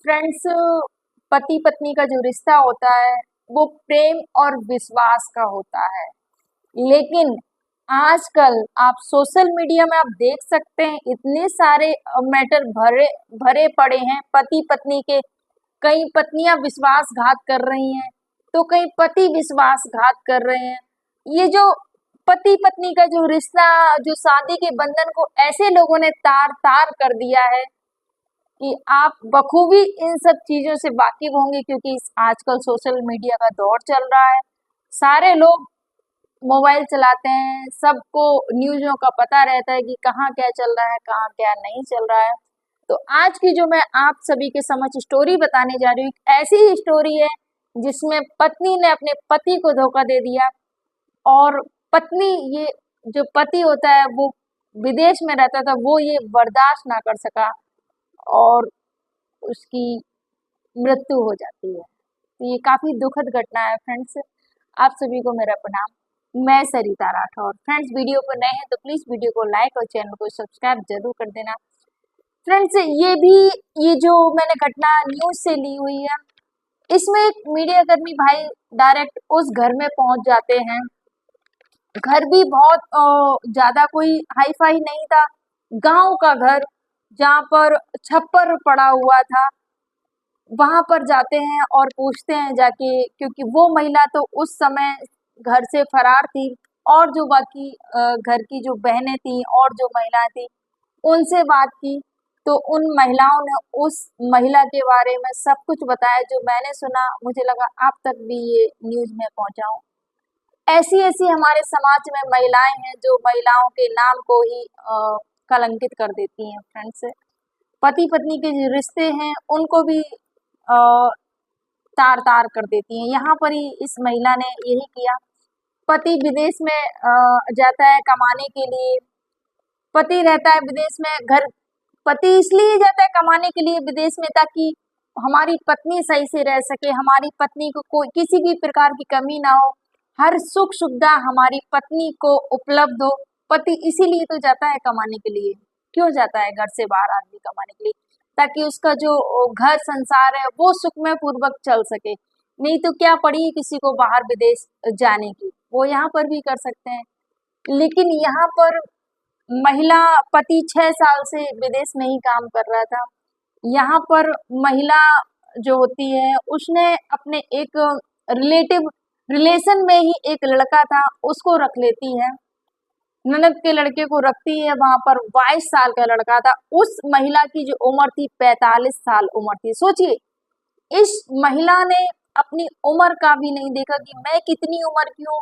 Friends, पति पत्नी का जो रिश्ता होता है वो प्रेम और विश्वास का होता है। लेकिन आजकल आप सोशल मीडिया में आप देख सकते हैं इतने सारे मैटर भरे भरे पड़े हैं पति पत्नी के। कई पत्नियां विश्वासघात कर रही हैं तो कई पति विश्वासघात कर रहे हैं। ये जो पति पत्नी का जो रिश्ता, जो शादी के बंधन को ऐसे लोगों ने तार तार कर दिया है कि आप बखूबी इन सब चीजों से वाकिफ होंगे, क्योंकि आजकल सोशल मीडिया का दौर चल रहा है। सारे लोग मोबाइल चलाते हैं, सबको न्यूज़ों का पता रहता है कि कहाँ क्या चल रहा है, कहाँ क्या नहीं चल रहा है। तो आज की जो मैं आप सभी के समक्ष स्टोरी बताने जा रही हूँ, ऐसी ही स्टोरी है जिसमें पत्नी ने अपने पति को धोखा दे दिया और पत्नी, ये जो पति होता है वो विदेश में रहता था, वो ये बर्दाश्त ना कर सका और उसकी मृत्यु हो जाती है। तो ये काफी दुखद घटना है फ्रेंड्स। आप सभी को मेरा प्रणाम। मैं सरिता राठौर। फ्रेंड्स, वीडियो पर नए हैं तो प्लीज वीडियो को लाइक और चैनल को सब्सक्राइब जरूर कर देना। फ्रेंड्स, ये जो मैंने घटना न्यूज से ली हुई है, इसमें एक मीडिया कर्मी भाई डायरेक्ट उस घर में पहुंच जाते हैं। घर भी बहुत ज्यादा कोई हाई फाई नहीं था, गांव का घर जहाँ पर छप्पर पड़ा हुआ था। वहां पर जाते हैं और पूछते हैं जाके, क्योंकि वो महिला तो उस समय घर से फरार थी और जो बाकी घर की जो बहनें थी और जो महिलाएं थी उनसे बात की। तो उन महिलाओं ने उस महिला के बारे में सब कुछ बताया जो मैंने सुना। मुझे लगा आप तक भी ये न्यूज में पहुंचाऊं। ऐसी ऐसी हमारे समाज में महिलाएं हैं जो महिलाओं के नाम को ही कलंकित कर देती हैं। फ्रेंड्स, पति पत्नी के जो रिश्ते हैं उनको भी तार तार कर देती हैं। यहाँ पर ही इस महिला ने यही किया। पति विदेश में जाता है कमाने के लिए। पति रहता है विदेश में। पति इसलिए जाता है कमाने के लिए विदेश में ताकि हमारी पत्नी सही से रह सके, हमारी पत्नी को कोई किसी भी प्रकार की कमी ना हो, हर सुख सुविधा हमारी पत्नी को उपलब्ध हो। पति इसीलिए तो जाता है कमाने के लिए। क्यों जाता है घर से बाहर आदमी कमाने के लिए? ताकि उसका जो घर संसार है वो सुखमय पूर्वक चल सके। नहीं तो क्या पड़ी है किसी को बाहर विदेश जाने की, वो यहाँ पर भी कर सकते हैं। लेकिन यहाँ पर महिला, पति 6 साल से विदेश में ही काम कर रहा था। यहाँ पर महिला जो होती है उसने अपने एक रिलेशन में ही एक लड़का था उसको रख लेती है, ननद के लड़के को रखती है। वहां पर 22 साल का लड़का था। उस महिला की जो उम्र थी 45 साल उम्र थी। सोचिए, इस महिला ने अपनी उम्र का भी नहीं देखा कि मैं कितनी उम्र की हूँ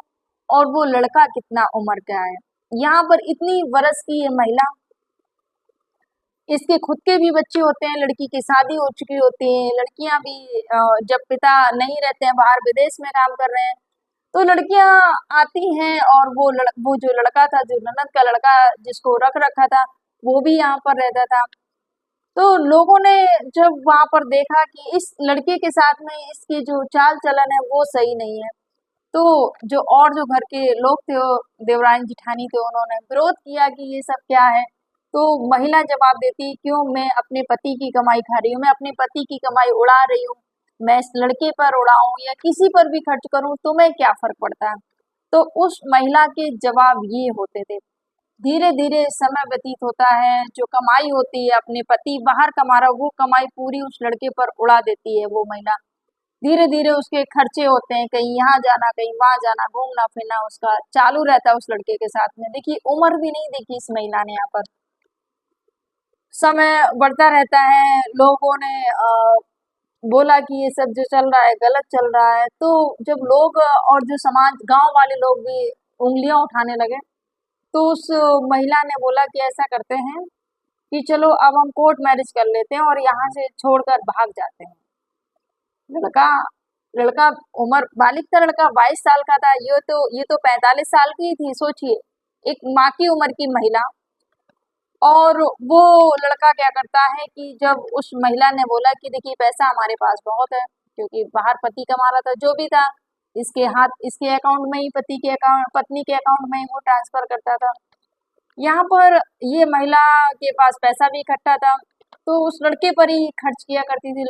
और वो लड़का कितना उम्र का है। यहाँ पर इतनी वर्ष की है महिला, इसके खुद के भी बच्चे होते हैं, लड़की की शादी हो चुकी होती है। लड़कियां भी जब पिता नहीं रहते हैं, बाहर विदेश में काम कर रहे हैं, तो लड़कियां आती हैं और वो जो लड़का था, जो ननद का लड़का जिसको रख रखा था, वो भी यहाँ पर रहता था। तो लोगों ने जब वहां पर देखा कि इस लड़के के साथ में इसकी जो चाल चलन है वो सही नहीं है, तो जो घर के लोग थे, देवरानी जिठानी थे, उन्होंने विरोध किया कि ये सब क्या है। तो महिला जवाब देती, क्यों मैं अपने पति की कमाई खा रही हूँ, मैं अपने पति की कमाई उड़ा रही हूँ, मैं इस लड़के पर उड़ाऊं या किसी पर भी खर्च करूं तो मैं क्या फर्क पड़ता है। तो उस महिला के जवाब ये होते थे। धीरे धीरे समय व्यतीत होता है, जो कमाई होती है, अपने पति बाहर कमा रहा, वो कमाई पूरी उस लड़के पर उड़ा देती है वो महिला। धीरे धीरे उसके खर्चे होते हैं, कहीं यहाँ जाना, कहीं वहां जाना, घूमना फिरना उसका चालू रहता है उस लड़के के साथ में। देखिए, उम्र भी नहीं देखी इस महिला ने। यहाँ पर समय बढ़ता रहता है। लोगों ने बोला कि ये सब जो चल रहा है गलत चल रहा है। तो जब लोग और जो समाज, गांव वाले लोग भी उंगलियां उठाने लगे, तो उस महिला ने बोला कि ऐसा करते हैं कि चलो अब हम कोर्ट मैरिज कर लेते हैं और यहाँ से छोड़कर भाग जाते हैं। लड़का लड़का उम्र बालिग था, लड़का 22 साल का था, ये तो 45 साल की थी। सोचिए, एक माँ की उम्र की महिला। और वो लड़का क्या करता है कि जब उस महिला ने बोला कि देखिए पैसा हमारे पास बहुत है, क्योंकि बाहर पति कमा रहा था, जो भी था इसके अकाउंट में ही, पत्नी के अकाउंट में ही वो ट्रांसफर करता था। यहाँ पर ये महिला के पास पैसा भी इकट्ठा था। तो उस लड़के पर ही खर्च किया करती थी।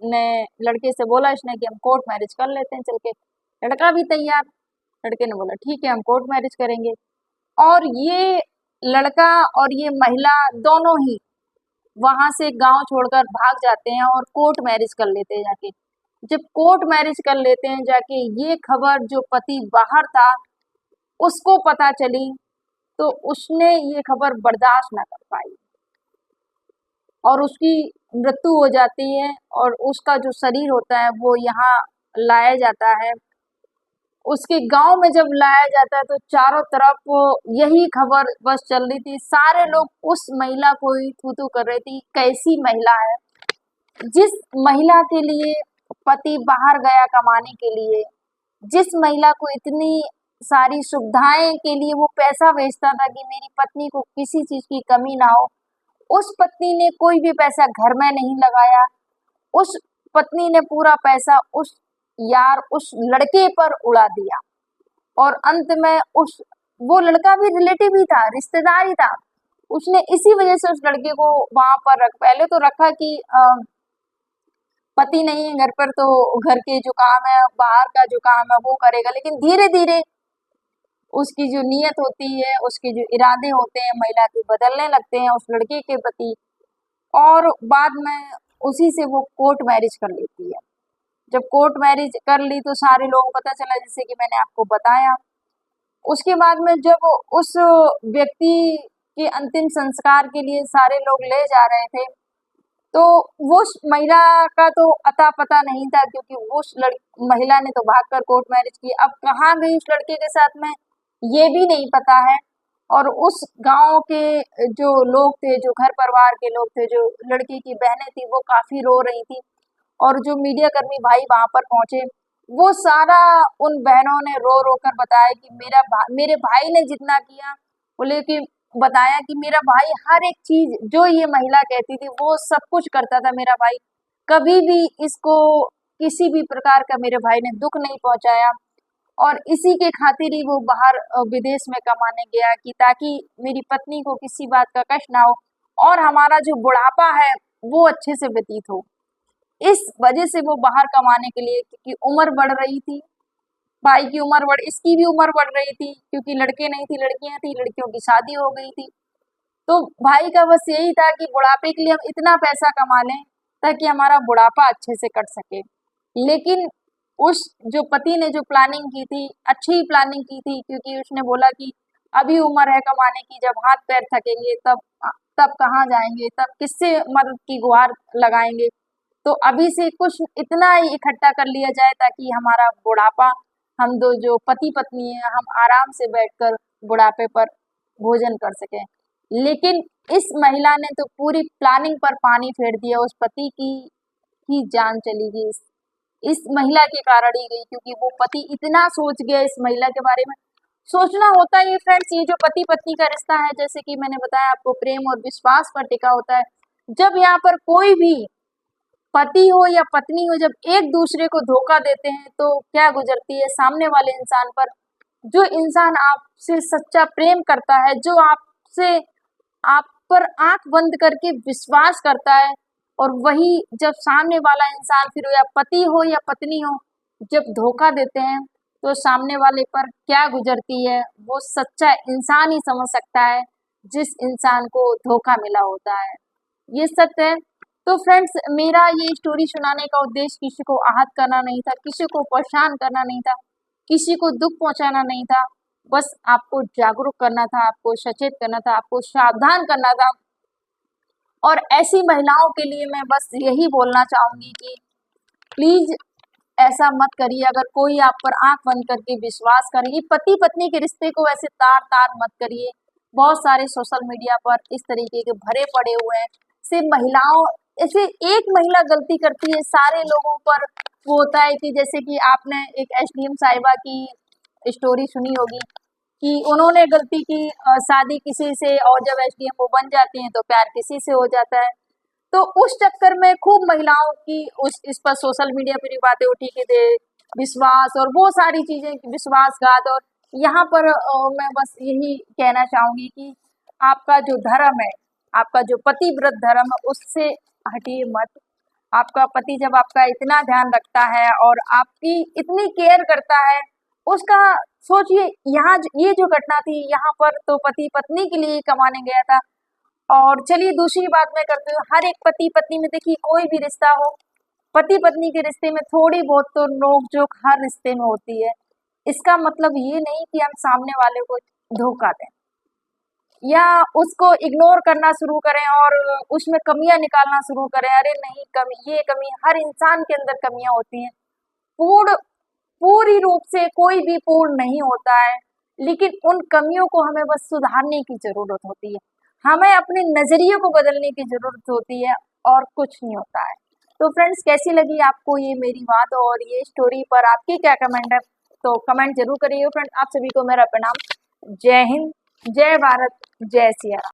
ने लड़के से बोला इसने कि हम कोर्ट मैरिज कर लेते हैं चल के। लड़का भी तैयार। लड़के ने बोला ठीक है हम कोर्ट मैरिज करेंगे। और ये लड़का और ये महिला दोनों ही वहां से गांव छोड़कर भाग जाते हैं और कोर्ट मैरिज कर लेते हैं जाके। जब कोर्ट मैरिज कर लेते हैं जाके, ये खबर जो पति बाहर था उसको पता चली, तो उसने ये खबर बर्दाश्त ना कर पाई और उसकी मृत्यु हो जाती है। और उसका जो शरीर होता है वो यहाँ लाया जाता है। उसके गांव में जब लाया जाता है तो चारों तरफ यही खबर बस चल रही थी। सारे लोग उस महिला को ही थू-थू कर रहे थे, कैसी महिला है। जिस महिला के लिए पति बाहर गया कमाने के लिए, जिस महिला को इतनी सारी सुविधाएं के लिए वो पैसा भेजता था कि मेरी पत्नी को किसी चीज की कमी ना हो, उस पत्नी ने कोई भी पैसा घर में नहीं लगाया। उस पत्नी ने पूरा पैसा उस लड़के पर उड़ा दिया। और अंत में वो लड़का भी रिलेटिव ही था, रिश्तेदार ही था। उसने इसी वजह से उस लड़के को वहां पर पहले तो रखा कि पति नहीं है घर पर तो घर के जो काम है, बाहर का जो काम है वो करेगा। लेकिन धीरे धीरे उसकी जो नीयत होती है, उसके जो इरादे होते हैं महिला के बदलने लगते हैं उस लड़के के प्रति। और बाद में उसी से वो कोर्ट मैरिज कर लेती है। जब कोर्ट मैरिज कर ली तो सारे लोगों को पता चला, जैसे कि मैंने आपको बताया। उसके बाद में जब उस व्यक्ति के अंतिम संस्कार के लिए सारे लोग ले जा रहे थे, तो वो महिला का तो अता पता नहीं था, क्योंकि उस महिला ने तो भागकर कोर्ट मैरिज की। अब कहाँ गई उस लड़के के साथ में ये भी नहीं पता है। और उस गांव के जो लोग थे, जो घर परिवार के लोग थे, जो लड़की की बहनें थी, वो काफी रो रही थी। और जो मीडिया कर्मी भाई वहां पर पहुंचे, वो सारा उन बहनों ने रो रो कर बताया कि मेरे भाई ने जितना किया, बोले कि बताया कि मेरा भाई हर एक चीज जो ये महिला कहती थी वो सब कुछ करता था। मेरा भाई कभी भी इसको किसी भी प्रकार का मेरे भाई ने दुख नहीं पहुंचाया। और इसी के खातिर ही वो बाहर विदेश में कमाने गया कि ताकि मेरी पत्नी को किसी बात का कष्ट ना हो और हमारा जो बुढ़ापा है वो अच्छे से व्यतीत हो। इस वजह से वो बाहर कमाने के लिए, क्योंकि उम्र बढ़ रही थी, भाई की उम्र इसकी भी उम्र बढ़ रही थी, क्योंकि लड़के नहीं थी, लड़कियां थी, लड़कियों की शादी हो गई थी। तो भाई का बस यही था कि बुढ़ापे के लिए हम इतना पैसा कमा लें ताकि हमारा बुढ़ापा अच्छे से कट सके। लेकिन उस जो पति ने जो प्लानिंग की थी, अच्छी प्लानिंग की थी, क्योंकि उसने बोला कि अभी उम्र है कमाने की, जब हाथ पैर थकेंगे तब कहाँ जाएंगे, तब किससे मदद की गुहार लगाएंगे। तो अभी से कुछ इतना ही इकट्ठा कर लिया जाए ताकि हमारा बुढ़ापा, हम दो जो पति पत्नी है, हम आराम से बैठकर बुढ़ापे पर भोजन कर सकें। लेकिन इस महिला ने तो पूरी प्लानिंग पर पानी फेर दिया। उस पति की जान चली गई इस महिला के कारण ही गई, क्योंकि वो पति इतना सोच गया इस महिला के बारे में। सोचना होता है फ्रेंड्स, ये जो पति पत्नी का रिश्ता है, जैसे कि मैंने बताया आपको, प्रेम और विश्वास पर टिका होता है। जब यहाँ पर कोई भी पति हो या पत्नी हो, जब एक दूसरे को धोखा देते हैं तो क्या गुजरती है सामने वाले इंसान पर। जो इंसान आपसे सच्चा प्रेम करता है, जो आप पर आंख बंद करके विश्वास करता है, और वही जब सामने वाला इंसान, फिर या पति हो या पत्नी हो, जब धोखा देते हैं तो सामने वाले पर क्या गुजरती है वो सच्चा इंसान ही समझ सकता है, जिस इंसान को धोखा मिला होता है। ये सत्य है। तो फ्रेंड्स, मेरा ये स्टोरी सुनाने का उद्देश्य किसी को आहत करना नहीं था, किसी को परेशान करना नहीं था, किसी को दुख पहुंचाना नहीं था। बस आपको जागरूक करना था, आपको सचेत करना था, आपको सावधान करना था। और ऐसी महिलाओं के लिए मैं बस यही बोलना चाहूंगी कि प्लीज ऐसा मत करिए। अगर कोई आप पर आंख बंद करके विश्वास करेगी, पति पत्नी के रिश्ते को ऐसे तार तार मत करिए। बहुत सारे सोशल मीडिया पर इस तरीके के भरे पड़े हुए हैं। सिर्फ महिलाओं, ऐसे एक महिला गलती करती है, सारे लोगों पर वो होता है कि जैसे कि आपने एक एसडीएम साहिबा की स्टोरी सुनी होगी कि उन्होंने गलती की शादी किसी से, और जब एसडीएम वो बन जाती हैं तो प्यार किसी से हो जाता है। तो उस चक्कर में खूब महिलाओं की इस पर सोशल मीडिया पर बातें उठी कि विश्वास और वो सारी चीजें, विश्वासघात। और यहाँ पर मैं बस यही कहना चाहूंगी कि आपका जो धर्म है, आपका जो पतिव्रत धर्म है उससे हटिए मत। आपका पति जब आपका इतना ध्यान रखता है और आपकी इतनी केयर करता है, उसका सोचिए, यहाँ ये जो घटना थी यहाँ पर तो पति पत्नी के लिए कमाने गया था। और चलिए दूसरी बात मैं करती हूँ, हर एक पति पत्नी में देखिए कोई भी रिश्ता हो, पति पत्नी के रिश्ते में थोड़ी बहुत तो नोक जोक हर रिश्ते में होती है। इसका मतलब ये नहीं कि हम सामने वाले को धोखा दें या उसको इग्नोर करना शुरू करें और उसमें कमियां निकालना शुरू करें। अरे नहीं, कमी, ये कमी, हर इंसान के अंदर कमियां होती हैं। पूर्ण पूरी रूप से कोई भी पूर्ण नहीं होता है, लेकिन उन कमियों को हमें बस सुधारने की जरूरत होती है। हमें अपने नजरिए को बदलने की जरूरत होती है और कुछ नहीं होता है। तो फ्रेंड्स, कैसी लगी आपको ये मेरी बात और ये स्टोरी पर आपके क्या कमेंट है, तो कमेंट जरूर करिए। फ्रेंड, आप सभी को मेरा प्रणाम। जय हिंद, जय भारत, जय सिया राम।